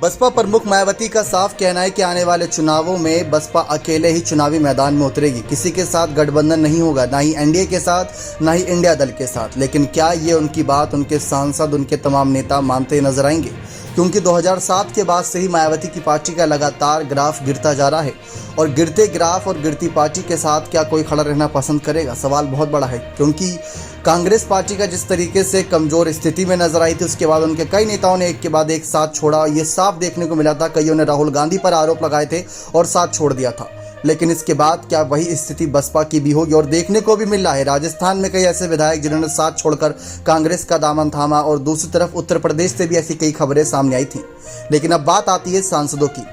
बसपा प्रमुख मायावती का साफ कहना है कि आने वाले चुनावों में बसपा अकेले ही चुनावी मैदान में उतरेगी। किसी के साथ गठबंधन नहीं होगा, ना ही एनडीए के साथ, ना ही इंडिया दल के साथ। लेकिन क्या ये उनकी बात उनके सांसद, उनके तमाम नेता मानते नजर आएंगे? क्योंकि 2007 के बाद से ही मायावती की पार्टी का लगातार ग्राफ गिरता जा रहा है और गिरते ग्राफ और गिरती पार्टी के साथ क्या कोई खड़ा रहना पसंद करेगा? सवाल बहुत बड़ा है, क्योंकि कांग्रेस पार्टी का जिस तरीके से कमजोर स्थिति में नजर आई थी, उसके बाद उनके कई नेताओं ने एक के बाद एक साथ छोड़ा। ये साफ देखने को मिला था, कईयों ने राहुल गांधी पर आरोप लगाए थे और साथ छोड़ दिया था। लेकिन इसके बाद क्या वही स्थिति बसपा की भी होगी? और देखने को भी मिल रहा है, राजस्थान में कई ऐसे विधायक जिन्होंने साथ छोड़कर कांग्रेस का दामन थामा, और दूसरी तरफ उत्तर प्रदेश से भी ऐसी कई खबरें सामने आई थी। लेकिन अब बात आती है सांसदों की।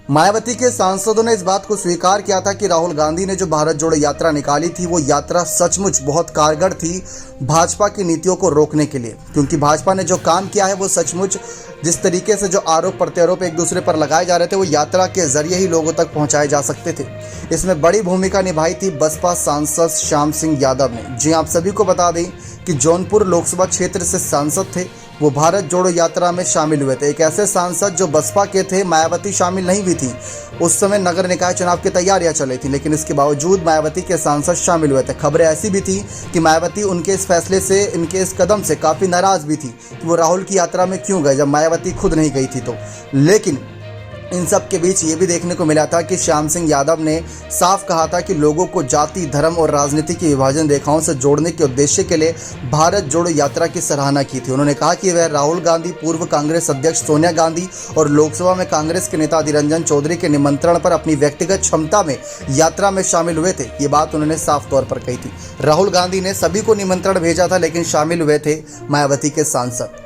मायावती के सांसदों ने इस बात को स्वीकार किया था कि राहुल गांधी ने जो भारत जोड़ो यात्रा निकाली थी, वो यात्रा सचमुच बहुत कारगर थी भाजपा की नीतियों को रोकने के लिए। क्योंकि भाजपा ने जो काम किया है, वो सचमुच जिस तरीके से जो आरोप प्रत्यारोप एक दूसरे पर लगाए जा रहे थे, वो यात्रा के जरिए ही लोगों तक पहुंचाए जा सकते थे। इसमें बड़ी भूमिका निभाई थी बसपा सांसद श्याम सिंह यादव ने। जी, आप सभी को बता दें कि जौनपुर लोकसभा क्षेत्र से सांसद थे, वो भारत जोड़ो यात्रा में शामिल हुए थे। एक ऐसे सांसद जो बसपा के थे, मायावती शामिल नहीं भी थी। उस समय नगर निकाय चुनाव की तैयारियां चली थी, लेकिन इसके बावजूद मायावती के सांसद शामिल हुए थे। खबरें ऐसी भी थी कि मायावती उनके इस फैसले से, इनके इस कदम से काफ़ी नाराज भी थी कि वो राहुल की यात्रा में क्यों गए, जब मायावती खुद नहीं गई थी तो। लेकिन इन सब के बीच ये भी देखने को मिला था कि श्याम सिंह यादव ने साफ कहा था कि लोगों को जाति, धर्म और राजनीति की विभाजन रेखाओं से जोड़ने के उद्देश्य के लिए भारत जोड़ो यात्रा की सराहना की थी। उन्होंने कहा कि वह राहुल गांधी, पूर्व कांग्रेस अध्यक्ष सोनिया गांधी और लोकसभा में कांग्रेस के नेता अधीर रंजन चौधरी के निमंत्रण पर अपनी व्यक्तिगत क्षमता में यात्रा में शामिल हुए थे। ये बात उन्होंने साफ तौर पर कही थी। राहुल गांधी ने सभी को निमंत्रण भेजा था, लेकिन शामिल हुए थे मायावती के सांसद।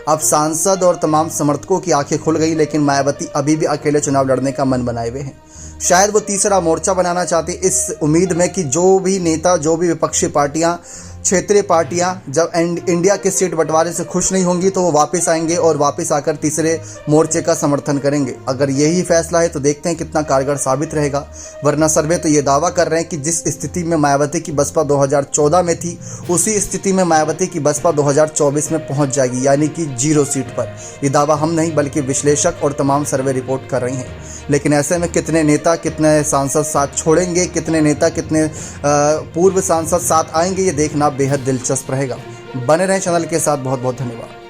अब सांसद और तमाम समर्थकों की आंखें खुल गई, लेकिन मायावती अभी भी अकेले चुनाव लड़ने का मन बनाए हुए हैं। शायद वो तीसरा मोर्चा बनाना चाहती, इस उम्मीद में कि जो भी नेता, जो भी विपक्षी पार्टियां, क्षेत्रीय पार्टियां जब इंडिया के सीट बंटवारे से खुश नहीं होंगी, तो वो वापस आएंगे और वापस आकर तीसरे मोर्चे का समर्थन करेंगे। अगर यही फैसला है तो देखते हैं कितना कारगर साबित रहेगा। वरना सर्वे तो ये दावा कर रहे हैं कि जिस स्थिति में मायावती की बसपा 2014 में थी, उसी स्थिति में मायावती की बसपा 2024 में पहुंच जाएगी, यानी कि 0 सीट पर। ये दावा हम नहीं, बल्कि विश्लेषक और तमाम सर्वे रिपोर्ट कर रही हैं। लेकिन ऐसे में कितने नेता, कितने सांसद साथ छोड़ेंगे, कितने नेता, कितने पूर्व सांसद साथ आएंगे, ये देखना बेहद दिलचस्प रहेगा। बने रहें चैनल के साथ। बहुत बहुत धन्यवाद।